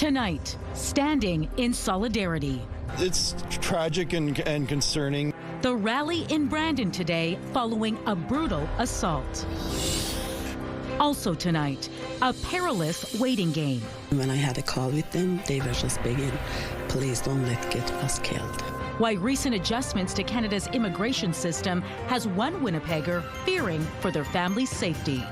Tonight, standing in solidarity. It's tragic and concerning. The rally in Brandon today following a brutal assault. Also tonight, a perilous waiting game. When I had a call with them, they were just begging, please don't get us killed. Why recent adjustments to Canada's immigration system has one Winnipegger fearing for their family's safety.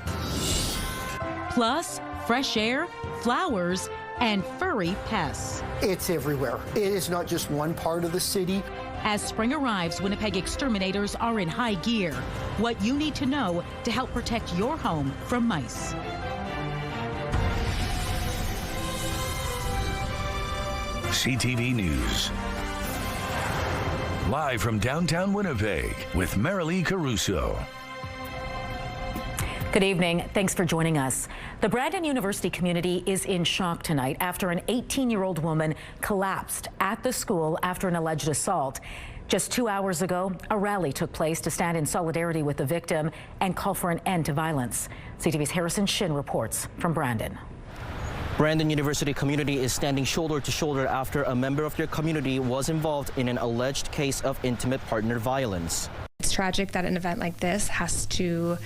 Plus, fresh air, flowers, and furry pests. It's everywhere. It is not just one part of the city. As spring arrives, Winnipeg exterminators are in high gear. What you need to know to help protect your home from mice. CTV News. Live from downtown Winnipeg with Marilee Caruso. Good evening. Thanks for joining us. The Brandon University community is in shock tonight after an 18-year-old woman collapsed at the school after an alleged assault. Just 2 hours ago, a rally took place to stand in solidarity with the victim and call for an end to violence. CTV's Harrison Shin reports from Brandon. Brandon University community is standing shoulder to shoulder after a member of their community was involved in an alleged case of intimate partner violence. It's tragic that an event like this has to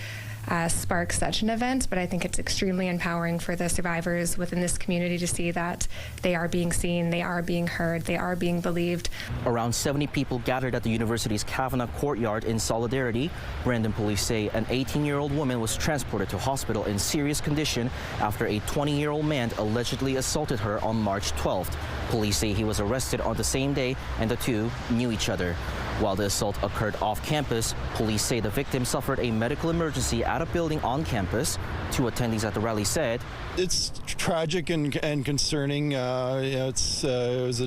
spark such an event, but I think it's extremely empowering for the survivors within this community to see that they are being seen, they are being heard, they are being believed. Around 70 people gathered at the university's Kavanagh courtyard in solidarity. Brandon police say an 18-year-old woman was transported to hospital in serious condition after a 20-year-old man allegedly assaulted her on March 12th. Police say he was arrested on the same day and the two knew each other. While the assault occurred off campus, police say the victim suffered a medical emergency at a building on campus. Two attendees at the rally said, It's tragic and concerning. It was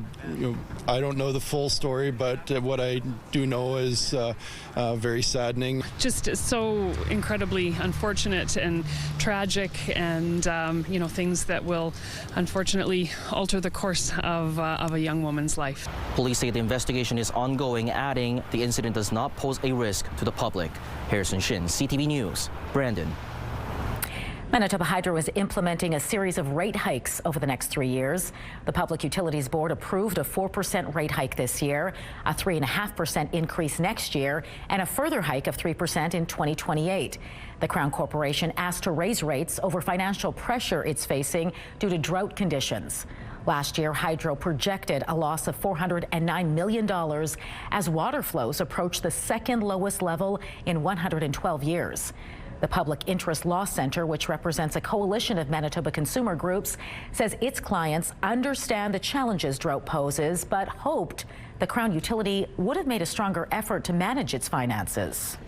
I don't know the full story, but what I do know is very saddening. Just so incredibly unfortunate and tragic, and things that will unfortunately alter the course of a young woman's life. Police say the investigation is ongoing, adding the incident does not pose a risk to the public. Harrison Shin, CTV News, Brandon. Manitoba Hydro is implementing a series of rate hikes over the next 3 years. The Public Utilities Board approved a 4% rate hike this year, a 3.5% increase next year, and a further hike of 3% in 2028. The Crown Corporation asked to raise rates over financial pressure it's facing due to drought conditions. Last year, Hydro projected a loss of $409 million as water flows approach the second lowest level in 112 years. The Public Interest Law Centre, which represents a coalition of Manitoba consumer groups, says its clients understand the challenges drought poses, but hoped the Crown utility would have made a stronger effort to manage its finances.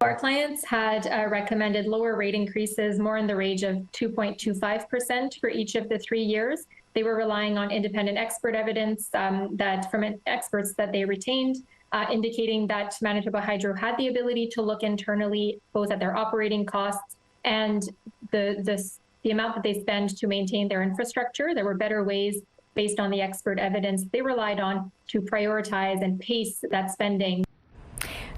Our clients had recommended lower rate increases, more in the range of 2.25% for each of the 3 years. They were relying on independent expert evidence from experts that they retained, indicating that Manitoba Hydro had the ability to look internally both at their operating costs and the amount that they spend to maintain their infrastructure. There were better ways, based on the expert evidence they relied on, to prioritize and pace that spending.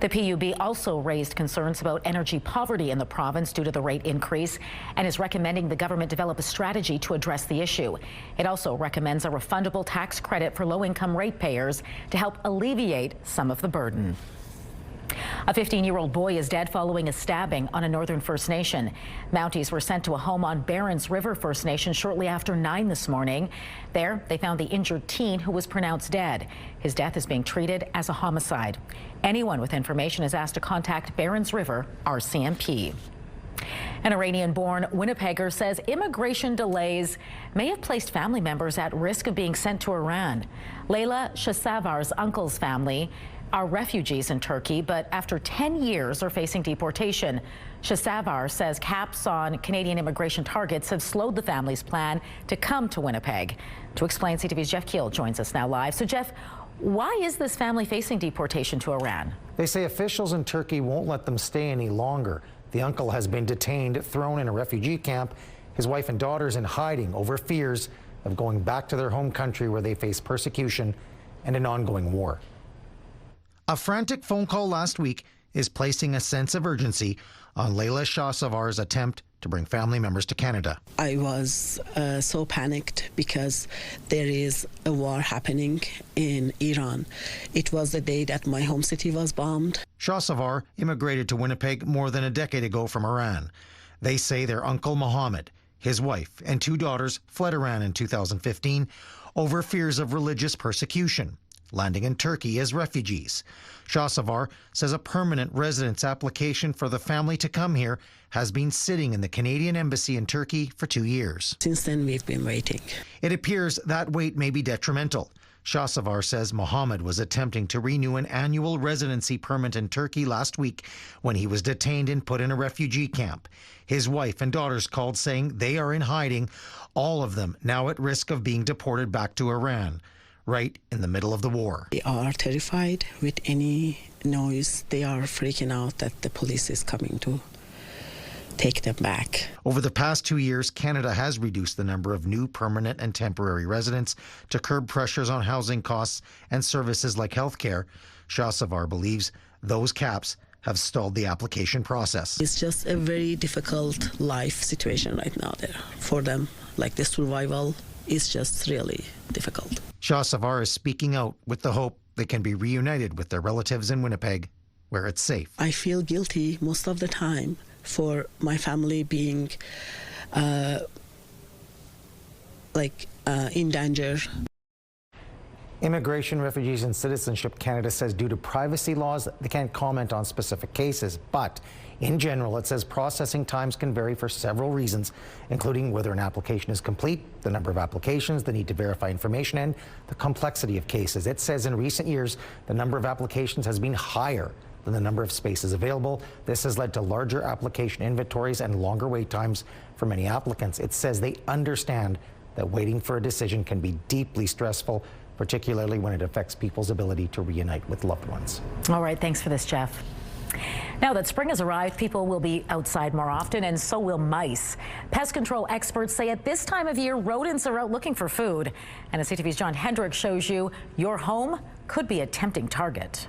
The PUB also raised concerns about energy poverty in the province due to the rate increase and is recommending the government develop a strategy to address the issue. It also recommends a refundable tax credit for low-income ratepayers to help alleviate some of the burden. A 15-year-old boy is dead following a stabbing on a Northern First Nation. Mounties were sent to a home on Barons River First Nation shortly after 9 this morning. There, they found the injured teen who was pronounced dead. His death is being treated as a homicide. Anyone with information is asked to contact Barons River RCMP. An Iranian-born Winnipegger says immigration delays may have placed family members at risk of being sent to Iran. Layla Shasavar's uncle's family are refugees in Turkey, but after 10 years are facing deportation. Shasavar says caps on Canadian immigration targets have slowed the family's plan to come to Winnipeg. To explain, CTV's Jeff Keel joins us now live. So Jeff, why is this family facing deportation to Iran? They say officials in Turkey won't let them stay any longer. The uncle has been detained, thrown in a refugee camp. His wife and daughters in hiding over fears of going back to their home country where they face persecution and an ongoing war. A frantic phone call last week is placing a sense of urgency on Layla Shasavar's attempt to bring family members to Canada. I was so panicked because there is a war happening in Iran. It was the day that my home city was bombed. Shahsavar immigrated to Winnipeg more than a decade ago from Iran. They say their uncle Mohammed, his wife, and 2 daughters fled Iran in 2015 over fears of religious persecution, landing in Turkey as refugees. Shahsavar says a permanent residence application for the family to come here has been sitting in the Canadian Embassy in Turkey for 2 years. Since then, we've been waiting. It appears that wait may be detrimental. Shahsavar says Mohammed was attempting to renew an annual residency permit in Turkey last week when he was detained and put in a refugee camp. His wife and daughters called saying they are in hiding, all of them now at risk of being deported back to Iran, right in the middle of the war. They are terrified with any noise. They are freaking out that the police is coming to take them back. Over the past 2 years, Canada has reduced the number of new permanent and temporary residents to curb pressures on housing costs and services like healthcare. Shahsavar believes those caps have stalled the application process. It's just a very difficult life situation right now there for them. Like the survival is just really difficult. Shahsavar is speaking out with the hope they can be reunited with their relatives in Winnipeg, where it's safe. I feel guilty most of the time for my family being in danger. Immigration, Refugees and Citizenship Canada says due to privacy laws, they can't comment on specific cases. But in general, it says processing times can vary for several reasons, including whether an application is complete, the number of applications, the need to verify information, and the complexity of cases. It says in recent years, the number of applications has been higher than the number of spaces available. This has led to larger application inventories and longer wait times for many applicants. It says they understand that waiting for a decision can be deeply stressful, particularly when it affects people's ability to reunite with loved ones. All right, thanks for this, Jeff. Now that spring has arrived, people will be outside more often, and so will mice. Pest control experts say at this time of year, rodents are out looking for food. And as CTV's John Hendrick shows you, your home could be a tempting target.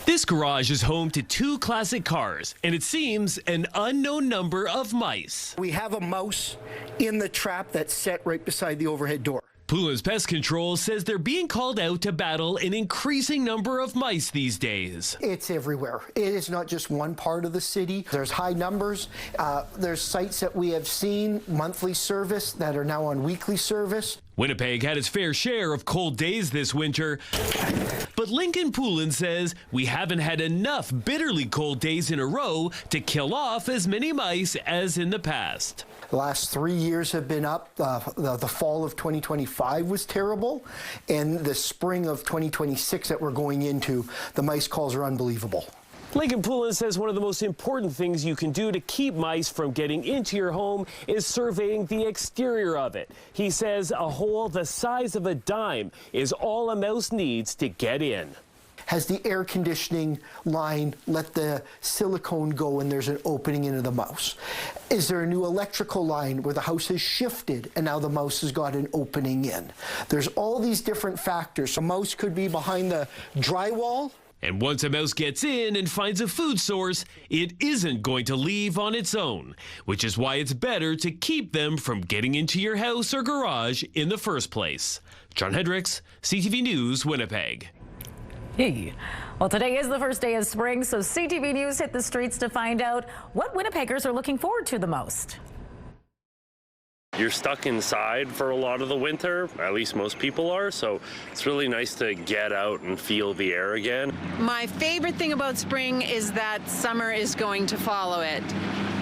This garage is home to 2 classic cars, and it seems an unknown number of mice. We have a mouse in the trap that's set right beside the overhead door. Poulin's Pest Control says they're being called out to battle an increasing number of mice these days. It's everywhere. It is not just one part of the city. There's high numbers. There's sites that we have seen monthly service that are now on weekly service. Winnipeg had its fair share of cold days this winter, but Lincoln Poulin says we haven't had enough bitterly cold days in a row to kill off as many mice as in the past. The last 3 years have been up. The fall of 2025 was terrible, and the spring of 2026 that we're going into, the mice calls are unbelievable. Lincoln Poulin says one of the most important things you can do to keep mice from getting into your home is surveying the exterior of it. He says a hole the size of a dime is all a mouse needs to get in. Has the air conditioning line let the silicone go and there's an opening into the mouse? Is there a new electrical line where the house has shifted and now the mouse has got an opening in? There's all these different factors. A mouse could be behind the drywall. And once a mouse gets in and finds a food source, it isn't going to leave on its own, which is why it's better to keep them from getting into your house or garage in the first place. John Hendricks, CTV News, Winnipeg. Hey. Well, today is the first day of spring, so CTV News hit the streets to find out what Winnipeggers are looking forward to the most. You're stuck inside for a lot of the winter, at least most people are, so it's really nice to get out and feel the air again. My favorite thing about spring is that summer is going to follow it.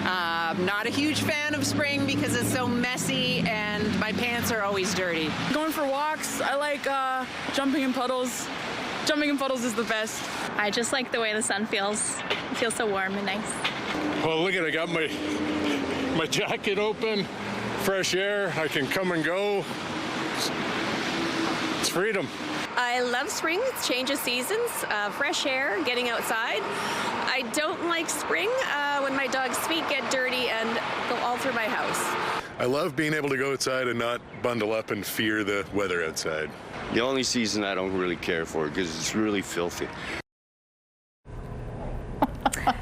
Not a huge fan of spring because it's so messy and my pants are always dirty. Going for walks, I like jumping in puddles. Jumping in puddles is the best. I just like the way the sun feels. It feels so warm and nice. Well, look at it, I got my jacket open, fresh air, I can come and go. It's freedom. I love spring, it's change of seasons, fresh air, getting outside. I don't like spring when my dog's feet get dirty and go all through my house. I love being able to go outside and not bundle up and fear the weather outside. The only season I don't really care for because it's really filthy.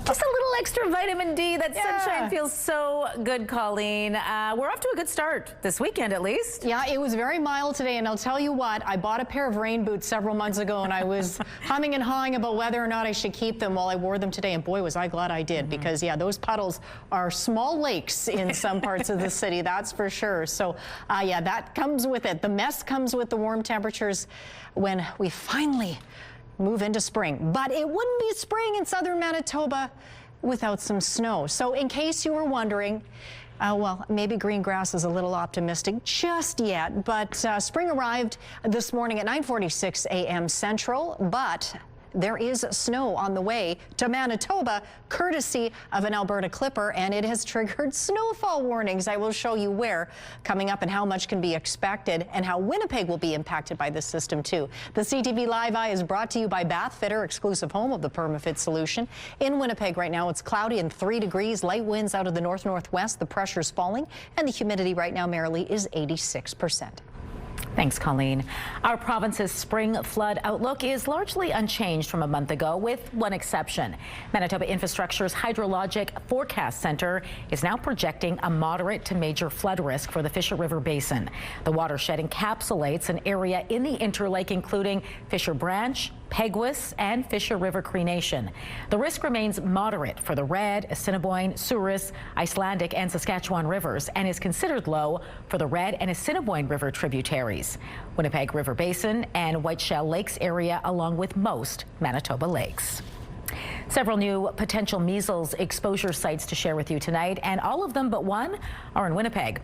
Just a little extra vitamin vitamin D. That sunshine feels so good, Colleen. We're off to a good start this weekend, at least. Yeah, it was very mild today, and I'll tell you what, I bought a pair of rain boots several months ago, and I was humming and hawing about whether or not I should keep them. While I wore them today, and boy, was I glad I did, because yeah, those puddles are small lakes in some parts of the city, that's for sure. So yeah, that comes with it. The mess comes with the warm temperatures when we finally move into spring. But it wouldn't be spring in southern Manitoba without some snow. So in case you were wondering, well, maybe green grass is a little optimistic just yet, but spring arrived this morning at 9:46 a.m. Central, but there is snow on the way to Manitoba, courtesy of an Alberta clipper, and it has triggered snowfall warnings. I will show you where coming up and how much can be expected and how Winnipeg will be impacted by this system too. The CTV Live Eye is brought to you by Bath Fitter, exclusive home of the PermaFit solution. In Winnipeg right now, it's cloudy and 3 degrees, light winds out of the north-northwest, the pressure's falling, and the humidity right now, merrily, is 86%. Thanks, Colleen. Our province's spring flood outlook is largely unchanged from a month ago, with one exception. Manitoba Infrastructure's Hydrologic Forecast Center is now projecting a moderate to major flood risk for the Fisher River Basin. The watershed encapsulates an area in the Interlake, including Fisher Branch, Peguis, and Fisher River Cree Nation. The risk remains moderate for the Red, Assiniboine, Souris, Icelandic, and Saskatchewan rivers, and is considered low for the Red and Assiniboine River tributaries, Winnipeg River Basin, and White Shell Lakes area, along with most Manitoba lakes. Several new potential measles exposure sites to share with you tonight, and all of them but one are in Winnipeg.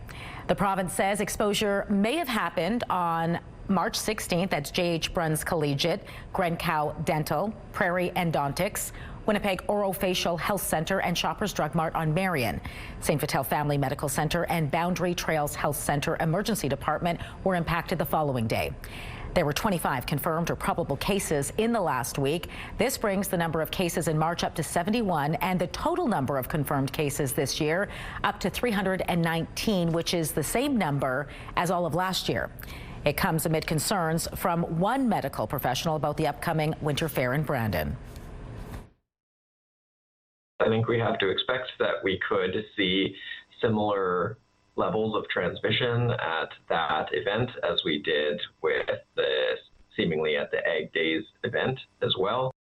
The province says exposure may have happened on March 16th, that's J.H. Bruns Collegiate, Grencow Dental, Prairie Endodontics, Winnipeg Orofacial Health Center, and Shoppers Drug Mart on Marion. St. Vital Family Medical Center and Boundary Trails Health Center Emergency Department were impacted the following day. There were 25 confirmed or probable cases in the last week. This brings the number of cases in March up to 71, and the total number of confirmed cases this year up to 319, which is the same number as all of last year. It comes amid concerns from one medical professional about the upcoming winter fair in Brandon. I think we have to expect that we could see similar levels of transmission at that event as we did with the seemingly at the Ag Days event as well.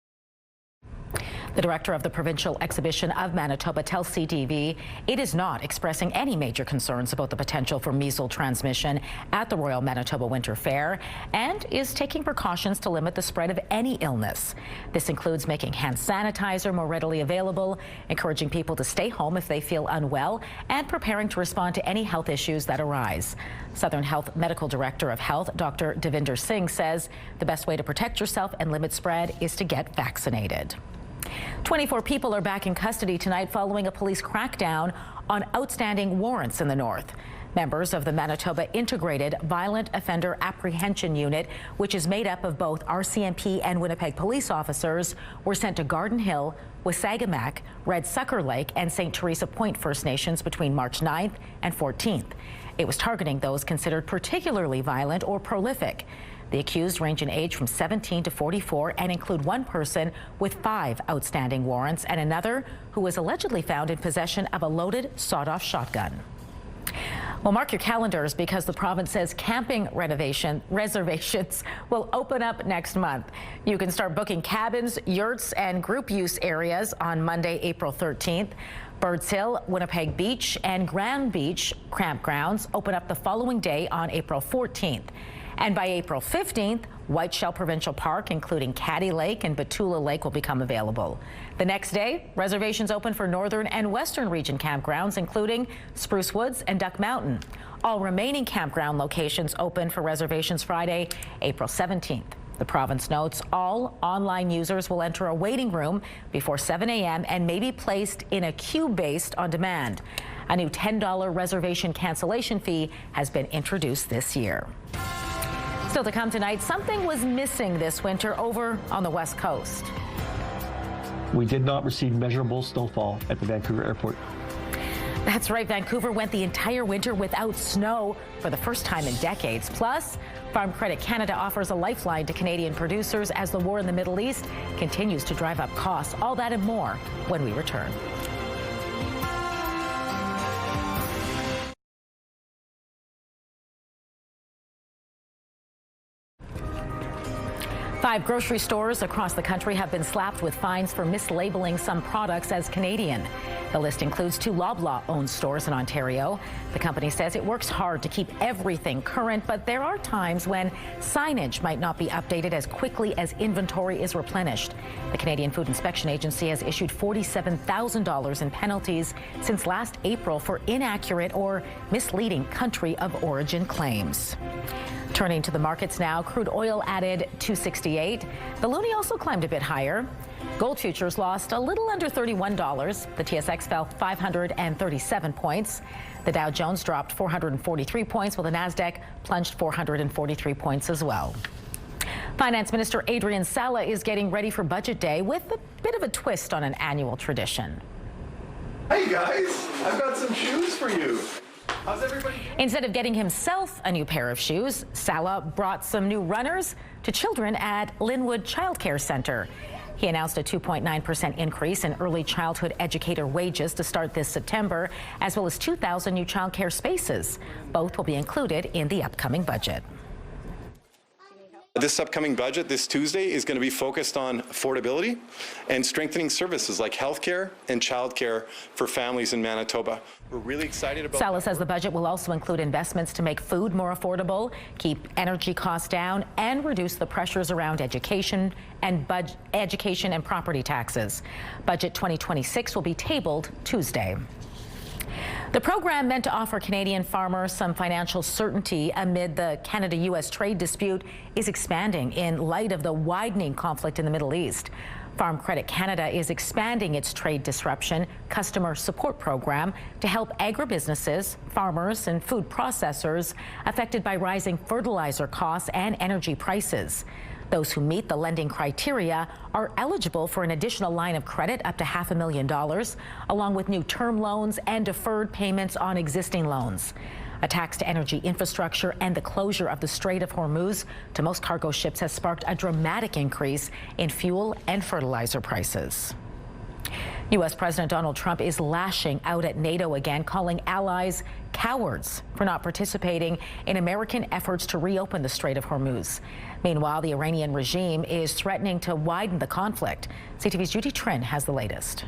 The director of the Provincial Exhibition of Manitoba tells CTV it is not expressing any major concerns about the potential for measles transmission at the Royal Manitoba Winter Fair, and is taking precautions to limit the spread of any illness. This includes making hand sanitizer more readily available, encouraging people to stay home if they feel unwell, and preparing to respond to any health issues that arise. Southern Health Medical Director of Health, Dr. Devinder Singh, says the best way to protect yourself and limit spread is to get vaccinated. 24 people are back in custody tonight following a police crackdown on outstanding warrants in the north. Members of the Manitoba Integrated Violent Offender Apprehension Unit, which is made up of both RCMP and Winnipeg police officers, were sent to Garden Hill, Wasagamacq, Red Sucker Lake, and St. Teresa Point First Nations between March 9th and 14th. It was targeting those considered particularly violent or prolific. The accused range in age from 17 to 44 and include one person with 5 outstanding warrants and another who was allegedly found in possession of a loaded sawed-off shotgun. Well, mark your calendars, because the province says camping reservations will open up next month. You can start booking cabins, yurts, and group use areas on Monday, April 13th. Birds Hill, Winnipeg Beach, and Grand Beach campgrounds open up the following day on April 14th. And by April 15th, White Shell Provincial Park, including Caddy Lake and Batula Lake, will become available. The next day, reservations open for Northern and Western Region campgrounds, including Spruce Woods and Duck Mountain. All remaining campground locations open for reservations Friday, April 17th. The province notes all online users will enter a waiting room before 7 a.m. and may be placed in a queue based on demand. A new $10 reservation cancellation fee has been introduced this year. Still to come tonight, something was missing this winter over on the West Coast. We did not receive measurable snowfall at the Vancouver airport. That's right. Vancouver went the entire winter without snow for the first time in decades. Plus, Farm Credit Canada offers a lifeline to Canadian producers as the war in the Middle East continues to drive up costs. All that and more when we return. 5 grocery stores across the country have been slapped with fines for mislabeling some products as Canadian. The list includes 2 Loblaw-owned stores in Ontario. The company says it works hard to keep everything current, but there are times when signage might not be updated as quickly as inventory is replenished. The Canadian Food Inspection Agency has issued $47,000 in penalties since last April for inaccurate or misleading country of origin claims. Turning to the markets now, crude oil added $2.68. The loonie also climbed a bit higher. Gold futures lost a little under $31. The TSX fell 537 points. The Dow Jones dropped 443 points, while the Nasdaq plunged 443 points as well. Finance Minister Adrian Sala is getting ready for Budget Day with a bit of a twist on an annual tradition. Hey guys, I've got some shoes for you. How's everybody? Instead of getting himself a new pair of shoes, Sala brought some new runners to children at Linwood Child Care Centre. He announced a 2.9% increase in early childhood educator wages to start this September, as well as 2,000 new child care spaces. Both will be included in the upcoming budget. This upcoming budget, this Tuesday, is going to be focused on affordability and strengthening services like healthcare and childcare for families in Manitoba. We're really excited about Sala says the budget will also include investments to make food more affordable, keep energy costs down, and reduce the pressures around education and property taxes. Budget 2026 will be tabled Tuesday. The program, meant to offer Canadian farmers some financial certainty amid the Canada-U.S. trade dispute, is expanding in light of the widening conflict in the Middle East. Farm Credit Canada is expanding its trade disruption customer support program to help agribusinesses, farmers, and food processors affected by rising fertilizer costs and energy prices. Those who meet the lending criteria are eligible for an additional line of credit up to $500,000, along with new term loans and deferred payments on existing loans. Attacks to energy infrastructure and the closure of the Strait of Hormuz to most cargo ships has sparked a dramatic increase in fuel and fertilizer prices. U.S. President Donald Trump is lashing out at NATO again, calling allies cowards for not participating in American efforts to reopen the Strait of Hormuz. Meanwhile, the Iranian regime is threatening to widen the conflict. CTV's Judy Trin has the latest.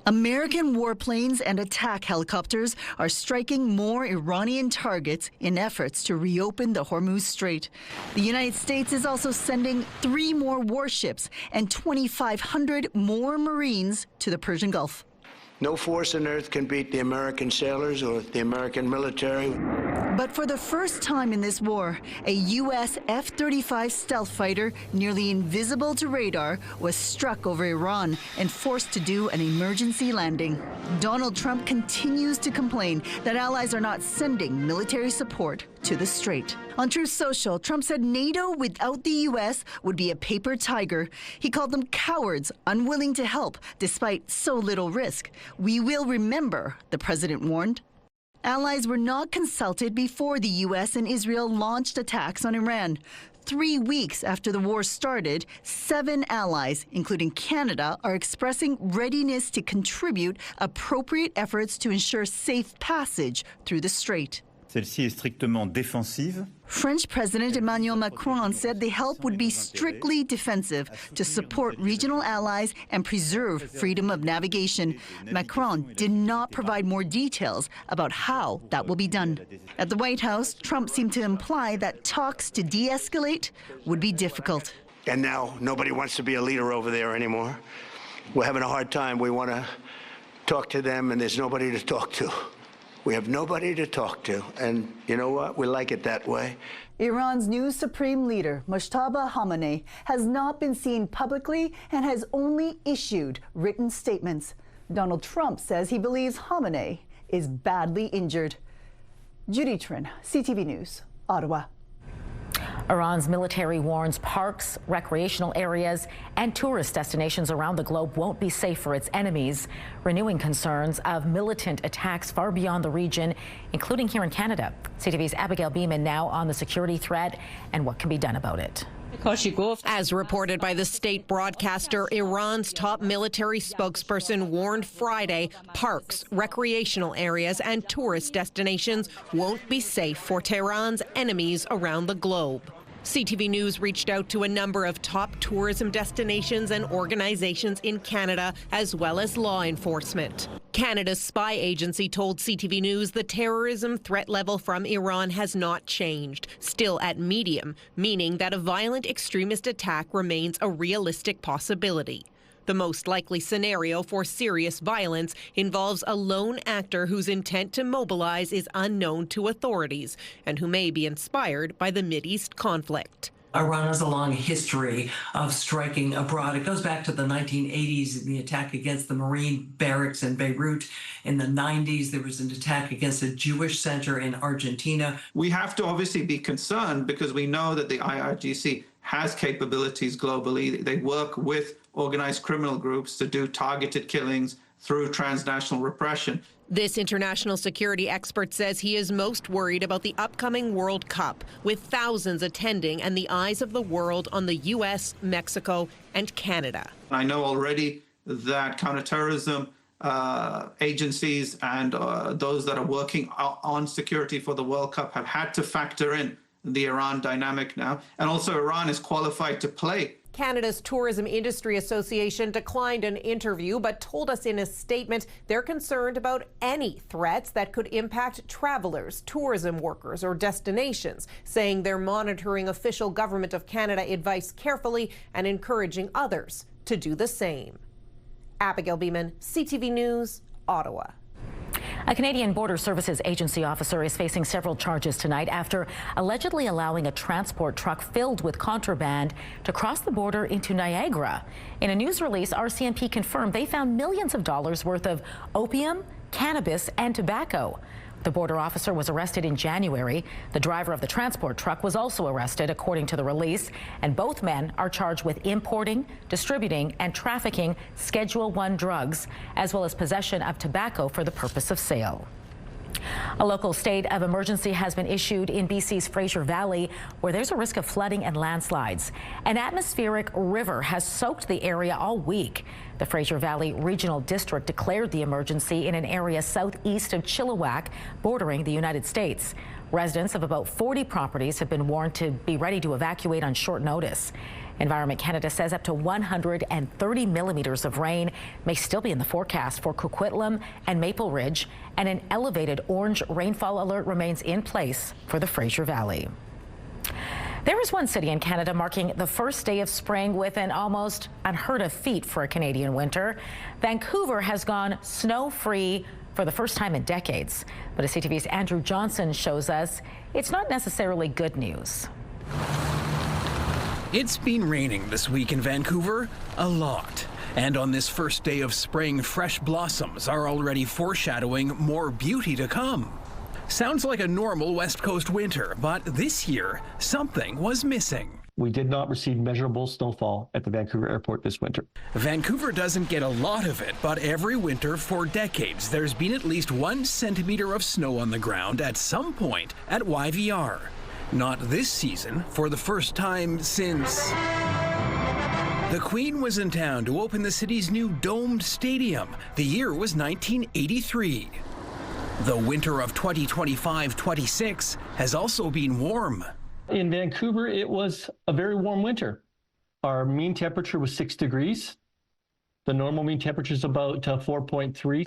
American warplanes and attack helicopters are striking more Iranian targets in efforts to reopen the Hormuz Strait. The United States is also sending 3 more warships and 2,500 more Marines to the Persian Gulf. No force on earth can beat the American sailors or the American military. But for the first time in this war, a U.S. F-35 stealth fighter, nearly invisible to radar, was struck over Iran and forced to do an emergency landing. Donald Trump continues to complain that allies are not sending military support to the Strait. On Truth Social, Trump said NATO without the U.S. would be a paper tiger. He called them cowards, unwilling to help despite so little risk. We will remember, the president warned. Allies were not consulted before the U.S. and Israel launched attacks on Iran. 3 weeks after the war started, 7 allies, including Canada, are expressing readiness to contribute appropriate efforts to ensure safe passage through the strait. Celle-ci est strictement défensive. French President Emmanuel Macron said the help would be strictly defensive to support regional allies and preserve freedom of navigation. Macron did not provide more details about how that will be done. At the White House, Trump seemed to imply that talks to de-escalate would be difficult. And now nobody wants to be a leader over there anymore. We're having a hard time. We want to talk to them, and there's nobody to talk to. We have nobody to talk to, and you know what? We like it that way. Iran's new supreme leader, Mojtaba Khamenei, has not been seen publicly and has only issued written statements. Donald Trump says he believes Khamenei is badly injured. Judy Trin, CTV News, Ottawa. Iran's military warns parks, recreational areas, and tourist destinations around the globe won't be safe for its enemies, renewing concerns of militant attacks far beyond the region, including here in Canada. CTV's Abigail Beeman now on the security threat and what can be done about it. As reported by the state broadcaster, Iran's top military spokesperson warned Friday parks, recreational areas, and tourist destinations won't be safe for Tehran's enemies around the globe. CTV News reached out to a number of top tourism destinations and organizations in Canada, as well as law enforcement. Canada's spy agency told CTV News the terrorism threat level from Iran has not changed, still at medium, meaning that a violent extremist attack remains a realistic possibility. The most likely scenario for serious violence involves a lone actor whose intent to mobilize is unknown to authorities and who may be inspired by the Mideast conflict. Iran has a long history of striking abroad. It goes back to the 1980s, the attack against the Marine barracks in Beirut. In the 90s, there was an attack against a Jewish center in Argentina. We have to obviously be concerned because we know that the IRGC has capabilities globally. They work with organized criminal groups to do targeted killings through transnational repression. This international security expert says he is most worried about the upcoming World Cup, with thousands attending and the eyes of the world on the U.S., Mexico, and Canada. I know already that counterterrorism agencies and those that are working on security for the World Cup have had to factor in the Iran dynamic now. And also Iran is qualified to play. Canada's Tourism Industry Association declined an interview, but told us in a statement they're concerned about any threats that could impact travelers, tourism workers, or destinations, saying they're monitoring official Government of Canada advice carefully and encouraging others to do the same. Abigail Beeman, CTV News, Ottawa. A Canadian Border Services Agency officer is facing several charges tonight after allegedly allowing a transport truck filled with contraband to cross the border into Niagara. In a news release, RCMP confirmed they found millions of dollars worth of opium, cannabis, and tobacco. The border officer was arrested in January. The driver of the transport truck was also arrested, according to the release, and both men are charged with importing, distributing, and trafficking Schedule I drugs, as well as possession of tobacco for the purpose of sale. A local state of emergency has been issued in BC's Fraser Valley, where there's a risk of flooding and landslides. An atmospheric river has soaked the area all week. The Fraser Valley Regional District declared the emergency in an area southeast of Chilliwack, bordering the United States. Residents of about 40 properties have been warned to be ready to evacuate on short notice. Environment Canada says up to 130 millimeters of rain may still be in the forecast for Coquitlam and Maple Ridge, and an elevated orange rainfall alert remains in place for the Fraser Valley. There is one city in Canada marking the first day of spring with an almost unheard of feat for a Canadian winter. Vancouver has gone snow-free for the first time in decades. But as CTV's Andrew Johnson shows us, it's not necessarily good news. It's been raining this week in Vancouver, a lot. And on this first day of spring, fresh blossoms are already foreshadowing more beauty to come. Sounds like a normal West Coast winter, but this year, something was missing. We did not receive measurable snowfall at the Vancouver airport this winter. Vancouver doesn't get a lot of it, but every winter for decades, there's been at least 1 centimeter of snow on the ground at some point at YVR. Not this season, for the first time since the Queen was in town to open the city's new domed stadium. The year was 1983. The winter of 2025-26 has also been warm. In Vancouver, it was a very warm winter. Our mean temperature was 6 degrees. The normal mean temperature is about 4.3.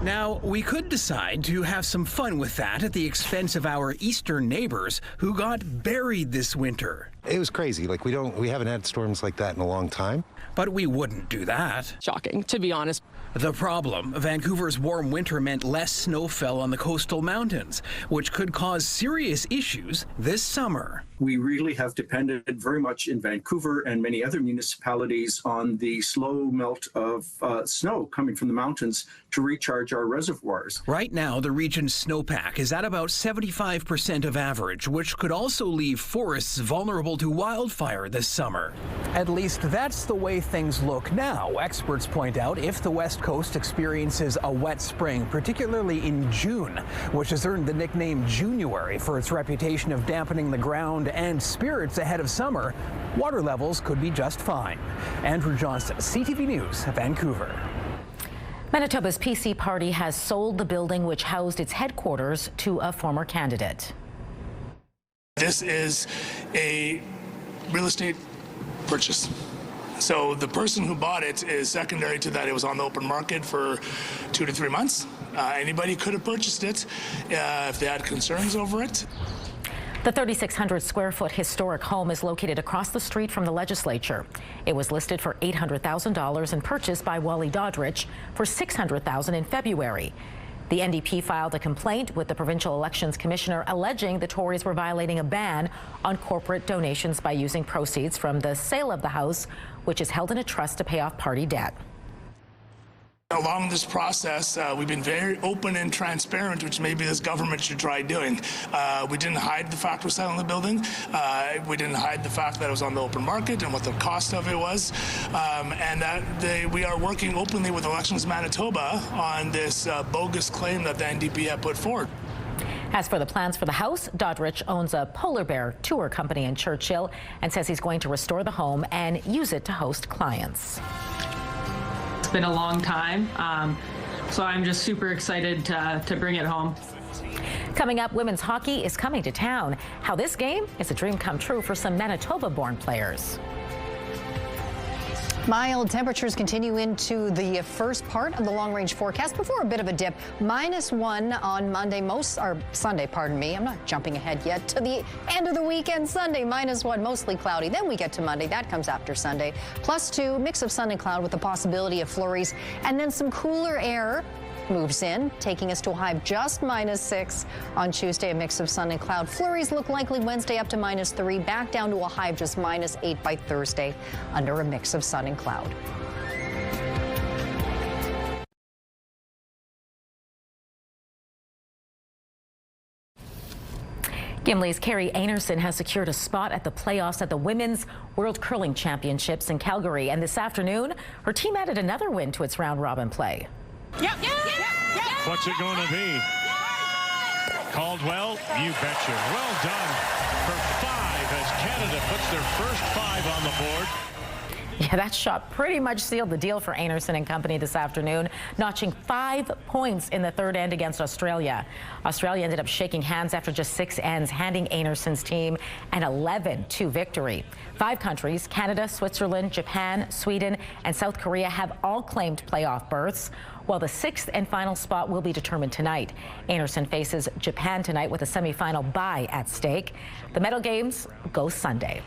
Now, we could decide to have some fun with that at the expense of our eastern neighbors who got buried this winter. It was crazy. Like, we haven't had storms like that in a long time. But we wouldn't do that. Shocking, to be honest. The problem, Vancouver's warm winter meant less snow fell on the coastal mountains, which could cause serious issues this summer. We really have depended very much in Vancouver and many other municipalities on the slow melt of snow coming from the mountains to recharge our reservoirs. Right now, the region's snowpack is at about 75% of average, which could also leave forests vulnerable to wildfire this summer. At least that's the way things look now. Experts point out if the West Coast experiences a wet spring, particularly in June, which has earned the nickname Junuary for its reputation of dampening the ground and spirits ahead of summer, water levels could be just fine. Andrew Johnson, CTV News, Vancouver. Manitoba's PC Party has sold the building which housed its headquarters to a former candidate. This is a real estate purchase. So the person who bought it is secondary to that. It was on the open market for 2 to 3 months. Anybody could have purchased it if they had concerns over it. The 3,600 square foot historic home is located across the street from the legislature. It was listed for $800,000 and purchased by Wally Doddridge for $600,000 in February. The NDP filed a complaint with the Provincial Elections Commissioner alleging the Tories were violating a ban on corporate donations by using proceeds from the sale of the house, which is held in a trust to pay off party debt. Along this process, we've been very open and transparent, which maybe this government should try doing. We didn't hide the fact we're selling the building. We didn't hide the fact that it was on the open market and what the cost of it was. And that we are working openly with Elections Manitoba on this bogus claim that the NDP had put forward. As for the plans for the house, Doddridge owns a polar bear tour company in Churchill and says he's going to restore the home and use it to host clients. It's been a long time, so I'm just super excited to bring it home. Coming up, women's hockey is coming to town. How this game is a dream come true for some Manitoba-born players. Mild temperatures continue into the first part of the long-range forecast before a bit of a dip. -1 on Monday, Sunday, pardon me. I'm not jumping ahead yet to the end of the weekend. Sunday, -1, mostly cloudy. Then we get to Monday. That comes after Sunday. +2, mix of sun and cloud with the possibility of flurries. And then some cooler air moves in, taking us to a high of just -6 on Tuesday, a mix of sun and cloud. Flurries look likely Wednesday up to -3, back down to a high of just -8 by Thursday under a mix of sun and cloud. Gimli's Carrie Einarson has secured a spot at the playoffs at the Women's World Curling Championships in Calgary. And this afternoon, her team added another win to its round-robin play. What's it going to be? Caldwell, you betcha. Well done for 5 as Canada puts their first 5 on the board. Yeah, that shot pretty much sealed the deal for Einarson and company this afternoon, notching 5 points in the third end against Australia. Australia ended up shaking hands after just 6 ends, handing Einarson's team an 11-2 victory. 5 countries, Canada, Switzerland, Japan, Sweden, and South Korea, have all claimed playoff berths, while the 6th and final spot will be determined tonight. Einarson faces Japan tonight with a semifinal bye at stake. The medal games go Sunday.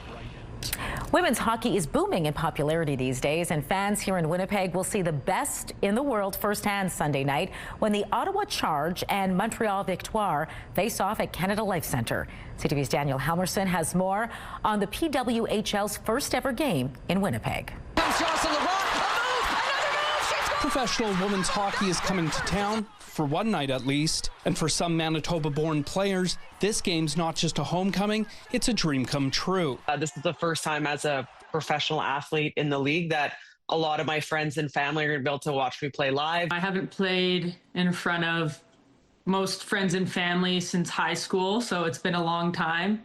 Women's hockey is booming in popularity these days, and fans here in Winnipeg will see the best in the world firsthand Sunday night when the Ottawa Charge and Montreal Victoire face off at Canada Life Centre. CTV's Daniel Helmerson has more on the PWHL's first ever game in Winnipeg. Professional women's hockey is coming to town, for one night at least, and for some Manitoba-born players, this game's not just a homecoming, it's a dream come true. This is the first time as a professional athlete in the league that a lot of my friends and family are going to be able to watch me play live. I haven't played in front of most friends and family since high school, so it's been a long time.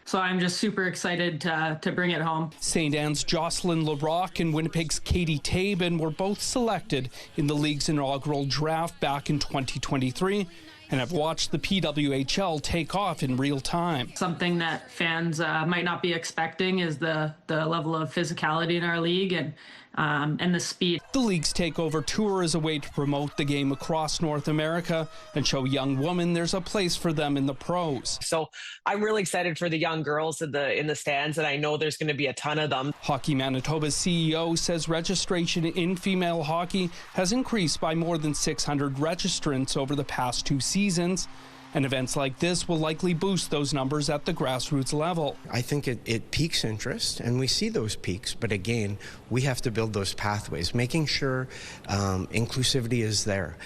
So I'm just super excited to bring it home. St. Anne's Jocelyn LaRocque and Winnipeg's Katie Tabin were both selected in the league's inaugural draft back in 2023 and have watched the PWHL take off in real time. Something that fans might not be expecting is the level of physicality in our league and the speed. The league's takeover tour is a way to promote the game across North America and show young women there's a place for them in the pros. So I'm really excited for the young girls in the stands, and I know there's going to be a ton of them. Hockey Manitoba's CEO says registration in female hockey has increased by more than 600 registrants over the past 2 seasons. And events like this will likely boost those numbers at the grassroots level. I think it piques interest, and we see those peaks, but again, we have to build those pathways, making sure inclusivity is there,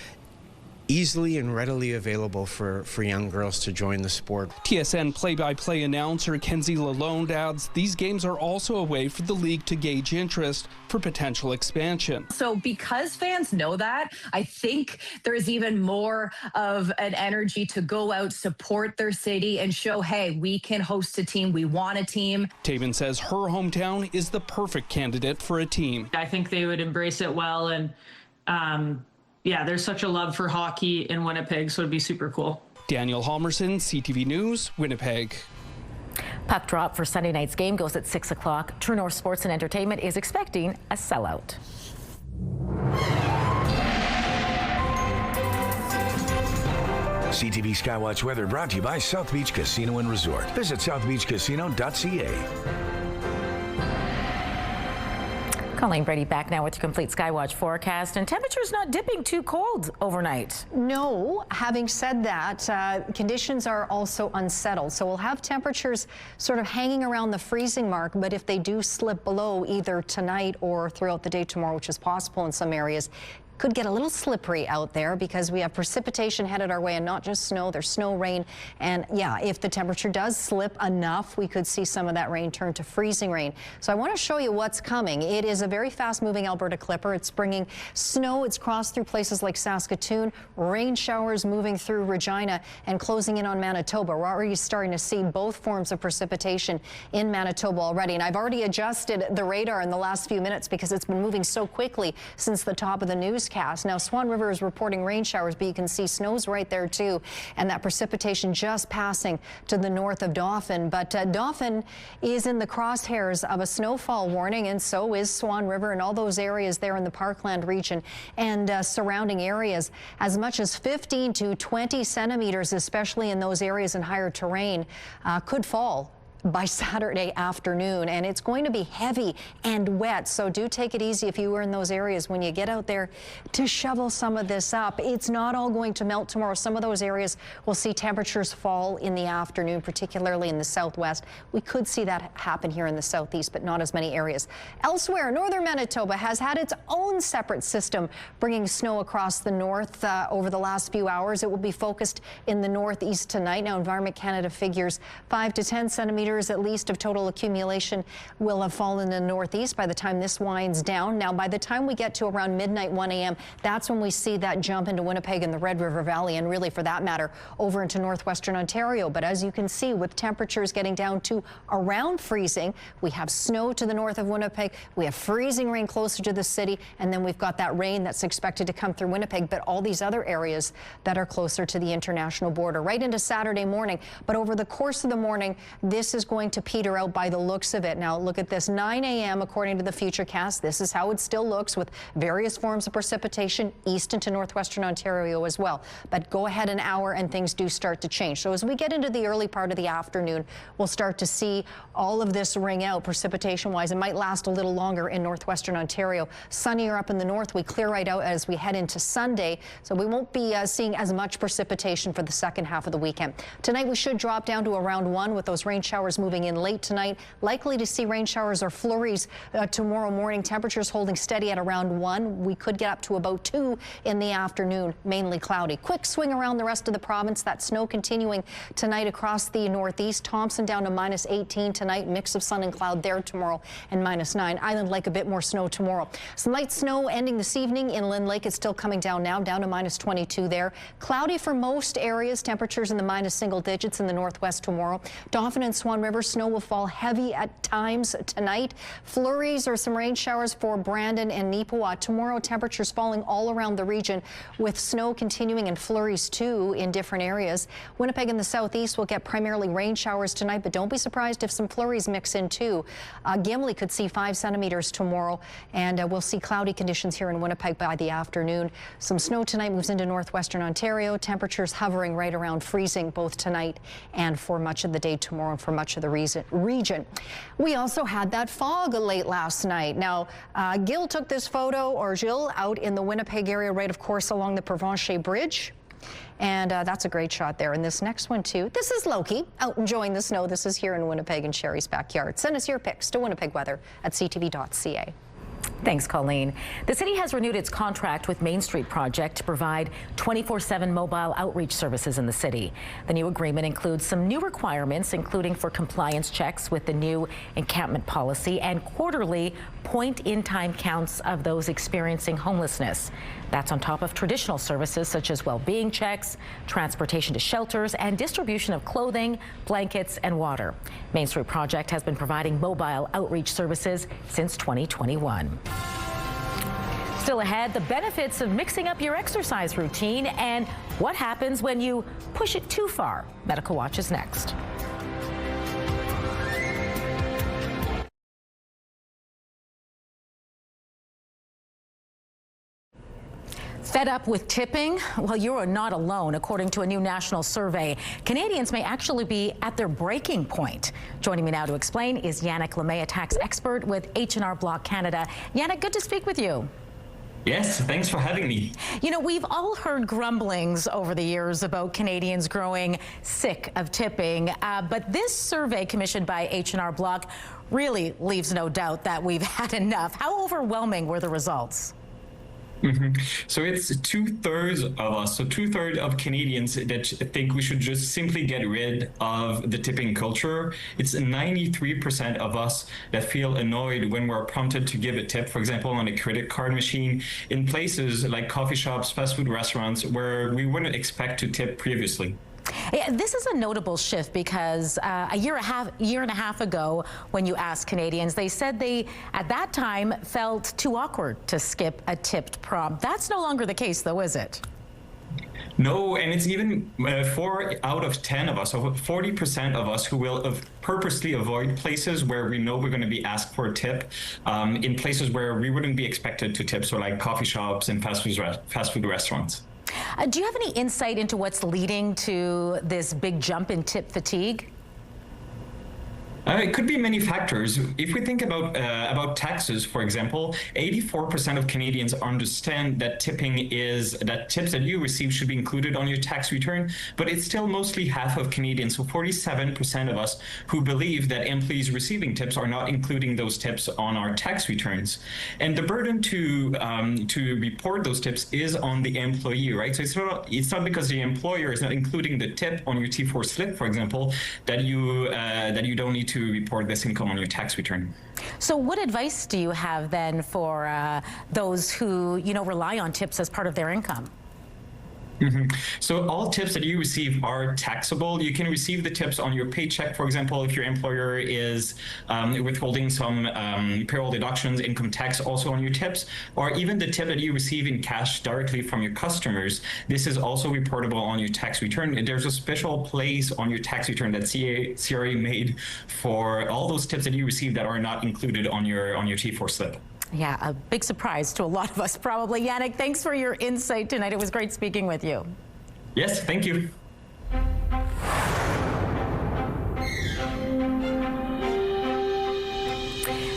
easily and readily available for young girls to join the sport. TSN play-by-play announcer Kenzie Lalonde adds these games are also a way for the league to gauge interest for potential expansion. So because fans know that, I think there's even more of an energy to go out, support their city, and show, hey, we can host a team, we want a team. Tabin says her hometown is the perfect candidate for a team. I think they would embrace it well, and yeah, there's such a love for hockey in Winnipeg, so it'd be super cool. Daniel Helmerson, CTV News, Winnipeg. Puck drop for Sunday night's game goes at 6 o'clock. True North Sports and Entertainment is expecting a sellout. CTV Skywatch weather brought to you by South Beach Casino and Resort. Visit southbeachcasino.ca. Colleen Brady back now with your complete Skywatch forecast, and temperatures not dipping too cold overnight. No, having said that, conditions are also unsettled. So we'll have temperatures sort of hanging around the freezing mark, but if they do slip below either tonight or throughout the day tomorrow, which is possible in some areas, could get a little slippery out there because we have precipitation headed our way, and not just snow, there's snow, rain, and yeah, if the temperature does slip enough, we could see some of that rain turn to freezing rain. So I want to show you what's coming. It is a very fast-moving Alberta Clipper. It's bringing snow. It's crossed through places like Saskatoon, rain showers moving through Regina and closing in on Manitoba. We're already starting to see both forms of precipitation in Manitoba already, and I've already adjusted the radar in the last few minutes because it's been moving so quickly since the top of the newscast. Now, Swan River is reporting rain showers, but you can see snow's right there too, and that precipitation just passing to the north of Dauphin. But Dauphin is in the crosshairs of a snowfall warning, and so is Swan River and all those areas there in the Parkland region and surrounding areas. As much as 15 to 20 centimeters, especially in those areas in higher terrain, could fall by Saturday afternoon, and it's going to be heavy and wet, so do take it easy if you were in those areas when you get out there to shovel some of this up. It's not all going to melt tomorrow. Some of those areas will see temperatures fall in the afternoon, particularly in the southwest. We could see that happen here in the southeast, but not as many areas. Elsewhere, northern Manitoba has had its own separate system bringing snow across the north over the last few hours. It will be focused in the northeast tonight. Now, Environment Canada figures 5 to 10 centimeters at least of total accumulation will have fallen in the northeast by the time this winds down. Now, by the time we get to around midnight, 1 a.m., that's when we see that jump into Winnipeg and the Red River Valley, and really, for that matter, over into northwestern Ontario. But as you can see, with temperatures getting down to around freezing, we have snow to the north of Winnipeg, we have freezing rain closer to the city, and then we've got that rain that's expected to come through Winnipeg, but all these other areas that are closer to the international border, right into Saturday morning. But over the course of the morning, this is going to peter out by the looks of it. Now, look at this, 9 a.m. according to the Futurecast. This is how it still looks, with various forms of precipitation east into northwestern Ontario as well. But go ahead an hour and things do start to change. So as we get into the early part of the afternoon, we'll start to see all of this ring out precipitation-wise. It might last a little longer in northwestern Ontario. Sunnier up in the north. We clear right out as we head into Sunday, so we won't be seeing as much precipitation for the second half of the weekend. Tonight we should drop down to around 1 with those rain showers moving in late tonight. Likely to see rain showers or flurries tomorrow morning. Temperatures holding steady at around 1. We could get up to about 2 in the afternoon, mainly cloudy. Quick swing around the rest of the province. That snow continuing tonight across the northeast. Thompson down to minus 18 tonight. Mix of sun and cloud there tomorrow, and minus 9. Island Lake a bit more snow tomorrow. Some light snow ending this evening in Lynn Lake. It's still coming down now, down to minus 22 there. Cloudy for most areas. Temperatures in the minus single digits in the northwest tomorrow. Dauphin and Swan River, snow will fall heavy at times tonight. Flurries or some rain showers for Brandon and Neepawa. Tomorrow, temperatures falling all around the region, with snow continuing and flurries too in different areas. Winnipeg in the southeast will get primarily rain showers tonight, but don't be surprised if some flurries mix in too. Gimli could see 5 centimeters tomorrow, and we'll see cloudy conditions here in Winnipeg by the afternoon. Some snow tonight moves into northwestern Ontario. Temperatures hovering right around freezing both tonight and for much of the day tomorrow and for much of the region. We also had that fog late last night. Now, Gil took this photo, or Gilles, out in the Winnipeg area, right, of course, along the Provincial Bridge. And that's a great shot there. And this next one, too. This is Loki out enjoying the snow. This is here in Winnipeg in Sherry's backyard. Send us your pics to Winnipeg Weather at ctv.ca. Thanks, Colleen. The city has renewed its contract with Main Street Project to provide 24/7 mobile outreach services in the city. The new agreement includes some new requirements, including for compliance checks with the new encampment policy and quarterly point-in-time counts of those experiencing homelessness. That's on top of traditional services such as well-being checks, transportation to shelters, and distribution of clothing, blankets, and water. Main Street Project has been providing mobile outreach services since 2021. Still ahead, the benefits of mixing up your exercise routine and what happens when you push it too far. Medical Watch is next. Fed up with tipping? Well, you are not alone. According to a new national survey, Canadians may actually be at their breaking point. Joining me now to explain is Yannick Lemay, a tax expert with H&R Block Canada. Yannick, good to speak with you. Yes, thanks for having me. You know, we've all heard grumblings over the years about Canadians growing sick of tipping, but this survey commissioned by H&R Block really leaves no doubt that we've had enough. How overwhelming were the results? So it's 2/3 of us, so 2/3 of Canadians that think we should just simply get rid of the tipping culture. It's 93% of us that feel annoyed when we're prompted to give a tip, for example, on a credit card machine, in places like coffee shops, fast food restaurants, where we wouldn't expect to tip previously. Yeah, this is a notable shift because a year and a half ago, when you asked Canadians, they said they, at that time, felt too awkward to skip a tipped prompt. That's no longer the case, though, is it? No, and it's even 4 out of 10 of us, so 40% of us who will purposely avoid places where we know we're going to be asked for a tip, in places where we wouldn't be expected to tip, so like coffee shops and fast food restaurants. Do you have any insight into what's leading to this big jump in tip fatigue? It could be many factors. If we think about taxes, for example, 84% of Canadians understand that tips that you receive should be included on your tax return, but it's still mostly half of Canadians, so 47% of us who believe that employees receiving tips are not including those tips on our tax returns. And the burden to report those tips is on the employee, right? So it's not because the employer is not including the tip on your T4 slip, for example, that you don't need to report this income on your tax return. So what advice do you have then for those who, rely on tips as part of their income? So all tips that you receive are taxable. You can receive the tips on your paycheck, for example, if your employer is withholding some payroll deductions, income tax also on your tips, or even the tip that you receive in cash directly from your customers. This is also reportable on your tax return. There's a special place on your tax return that CRA made for all those tips that you receive that are not included on your T4 slip. Yeah, a big surprise to a lot of us, probably. Yannick, thanks for your insight tonight. It was great speaking with you. Yes, thank you.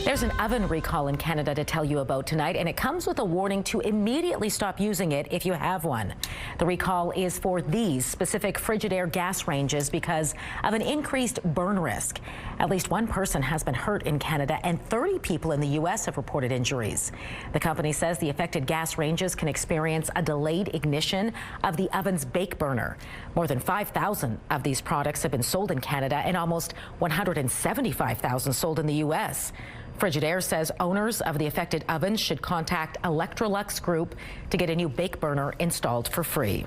There's an oven recall in Canada to tell you about tonight, and it comes with a warning to immediately stop using it if you have one. The recall is for these specific Frigidaire gas ranges because of an increased burn risk. At least one person has been hurt in Canada, and 30 people in the U.S. have reported injuries. The company says the affected gas ranges can experience a delayed ignition of the oven's bake burner. More than 5,000 of these products have been sold in Canada and almost 175,000 sold in the U.S. Frigidaire says owners of the affected ovens should contact Electrolux Group to get a new bake burner installed for free.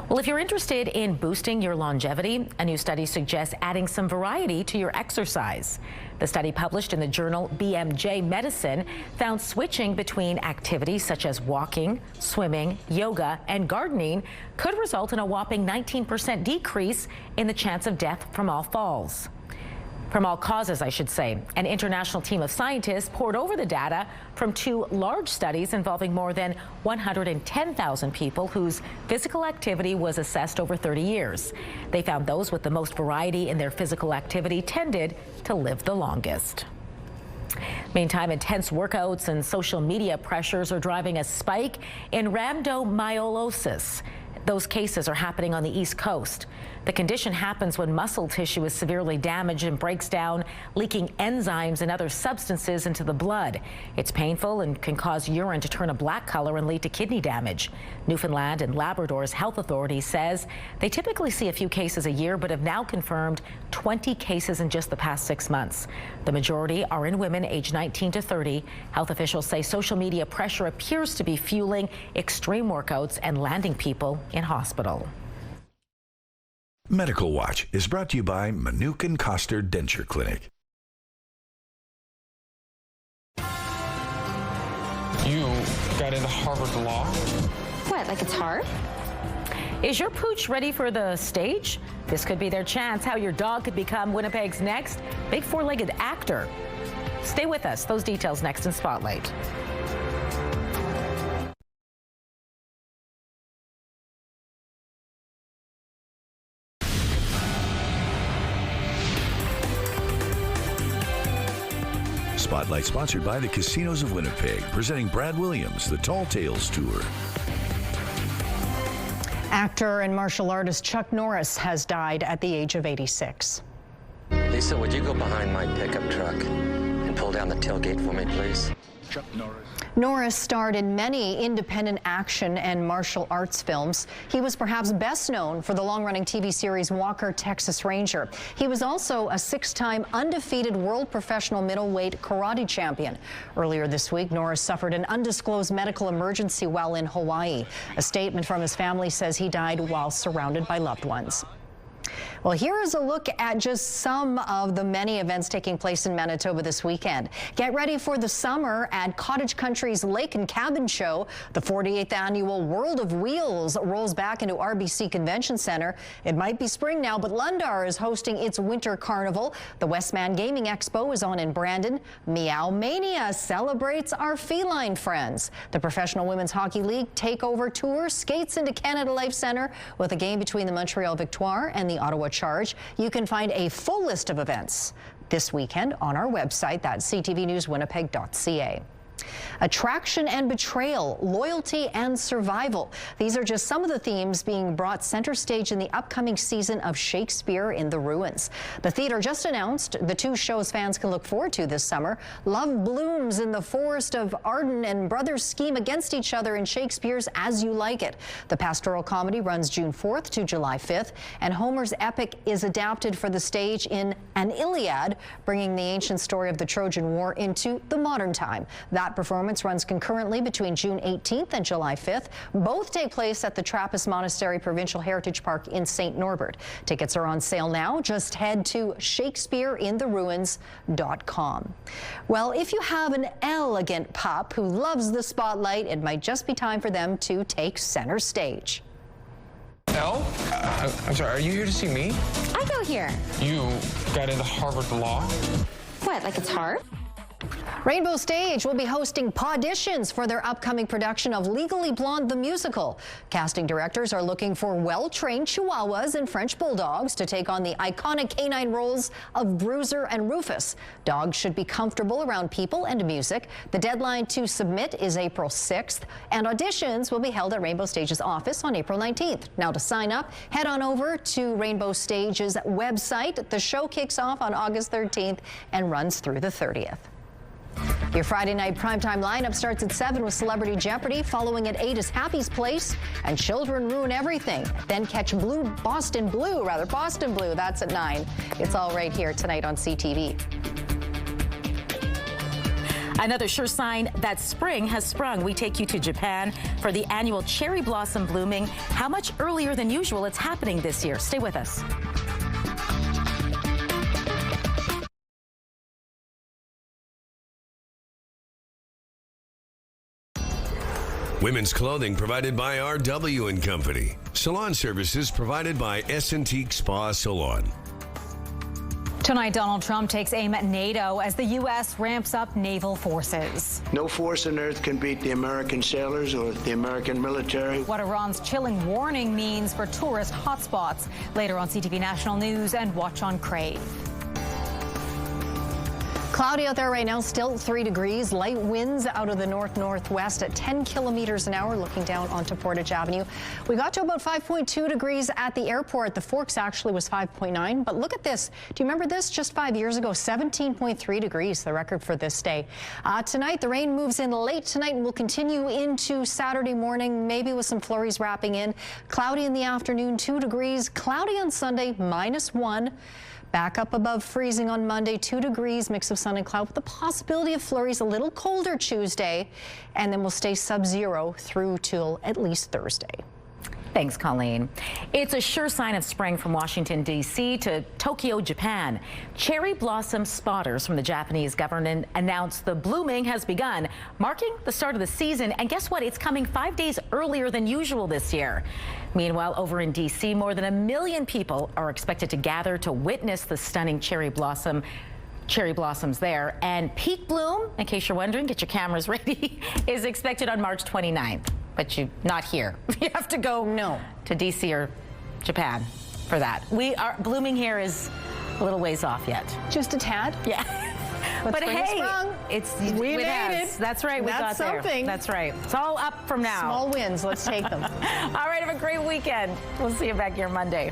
Well, if you're interested in boosting your longevity, a new study suggests adding some variety to your exercise. The study, published in the journal BMJ Medicine, found switching between activities such as walking, swimming, yoga, and gardening could result in a whopping 19% decrease in the chance of death from all falls. From all causes, I should say. An international team of scientists pored over the data from 2 large studies involving more than 110,000 people whose physical activity was assessed over 30 years. They found those with the most variety in their physical activity tended to live the longest. Meantime, intense workouts and social media pressures are driving a spike in rhabdomyolysis. Those cases are happening on the East Coast. The condition happens when muscle tissue is severely damaged and breaks down, leaking enzymes and other substances into the blood. It's painful and can cause urine to turn a black color and lead to kidney damage. Newfoundland and Labrador's health authority says they typically see a few cases a year, but have now confirmed 20 cases in just the past 6 months. The majority are in women aged 19 to 30. Health officials say social media pressure appears to be fueling extreme workouts and landing people in hospital. Medical Watch is brought to you by Manukin Koster Denture Clinic. You got into Harvard Law? What, like it's hard? Is your pooch ready for the stage? This could be their chance. How your dog could become Winnipeg's next big 4-legged actor. Stay with us. Those details next in Spotlight. Spotlight sponsored by the Casinos of Winnipeg, presenting Brad Williams, the Tall Tales Tour. Actor and martial artist Chuck Norris has died at the age of 86. Lisa, would you go behind my pickup truck and pull down the tailgate for me, please? Chuck Norris. Norris starred in many independent action and martial arts films. He was perhaps best known for the long-running TV series Walker, Texas Ranger. He was also a 6-time undefeated world professional middleweight karate champion. Earlier this week, Norris suffered an undisclosed medical emergency while in Hawaii. A statement from his family says he died while surrounded by loved ones. Well, here is a look at just some of the many events taking place in Manitoba this weekend. Get ready for the summer at Cottage Country's Lake and Cabin Show. The 48th annual World of Wheels rolls back into RBC Convention Center. It might be spring now, but Lundar is hosting its winter carnival. The Westman Gaming Expo is on in Brandon. Meow Mania celebrates our feline friends. The Professional Women's Hockey League Takeover Tour skates into Canada Life Centre with a game between the Montreal Victoire and the Ottawa Charge. You can find a full list of events this weekend on our website, that's ctvnewswinnipeg.ca. Attraction and betrayal, loyalty and survival. These are just some of the themes being brought center stage in the upcoming season of Shakespeare in the Ruins. The theater just announced the 2 shows fans can look forward to this summer. Love blooms in the forest of Arden and brothers scheme against each other in Shakespeare's As You Like It. The pastoral comedy runs June 4th to July 5th, and Homer's epic is adapted for the stage in An Iliad, bringing the ancient story of the Trojan War into the modern time. That performance runs concurrently between June 18th and July 5th. Both take place at the Trappist Monastery Provincial Heritage Park in St. Norbert. Tickets are on sale now. Just head to shakespeareintheruins.com. Well, if you have an elegant pup who loves the spotlight, it might just be time for them to take center stage. Elle? I'm sorry, are you here to see me? I go here. You got into Harvard Law? What, like it's hard? Rainbow Stage will be hosting auditions for their upcoming production of Legally Blonde the Musical. Casting directors are looking for well-trained Chihuahuas and French Bulldogs to take on the iconic canine roles of Bruiser and Rufus. Dogs should be comfortable around people and music. The deadline to submit is April 6th, and auditions will be held at Rainbow Stage's office on April 19th. Now to sign up, head on over to Rainbow Stage's website. The show kicks off on August 13th and runs through the 30th. Your Friday night primetime lineup starts at 7 with Celebrity Jeopardy. Following at 8 is Happy's Place and Children Ruin Everything. Then catch Boston Blue. That's at 9. It's all right here tonight on CTV. Another sure sign that spring has sprung. We take you to Japan for the annual cherry blossom blooming. How much earlier than usual it's happening this year? Stay with us. Women's clothing provided by RW & Company. Salon services provided by S&T Spa Salon. Tonight, Donald Trump takes aim at NATO as the U.S. ramps up naval forces. No force on earth can beat the American sailors or the American military. What Iran's chilling warning means for tourist hotspots. Later on CTV National News and watch on Crave. Cloudy out there right now, still 3 degrees. Light winds out of the north-northwest at 10 kilometers an hour, looking down onto Portage Avenue. We got to about 5.2 degrees at the airport. The Forks actually was 5.9. But look at this. Do you remember this? Just 5 years ago, 17.3 degrees, the record for this day. Tonight, the rain moves in late tonight and will continue into Saturday morning, maybe with some flurries wrapping in. Cloudy in the afternoon, 2 degrees. Cloudy on Sunday, -1. Back up above freezing on Monday, 2 degrees, mix of sun and cloud with the possibility of flurries. A little colder Tuesday, and then we'll stay sub-zero through till at least Thursday. Thanks, Colleen. It's a sure sign of spring from Washington, D.C. to Tokyo, Japan. Cherry blossom spotters from the Japanese government announced the blooming has begun, marking the start of the season. And guess what? It's coming 5 days earlier than usual this year. Meanwhile, over in D.C., more than 1 million people are expected to gather to witness the stunning cherry blossoms there. And peak bloom, in case you're wondering, get your cameras ready, is expected on March 29th. But you're not here. You have to go to D.C. or Japan for that. Blooming here is a little ways off yet. Just a tad? Yeah. But hey, we made it. That's right. We got there. Something. That's right. It's all up from now. Small wins. Let's take them. All right. Have a great weekend. We'll see you back here Monday.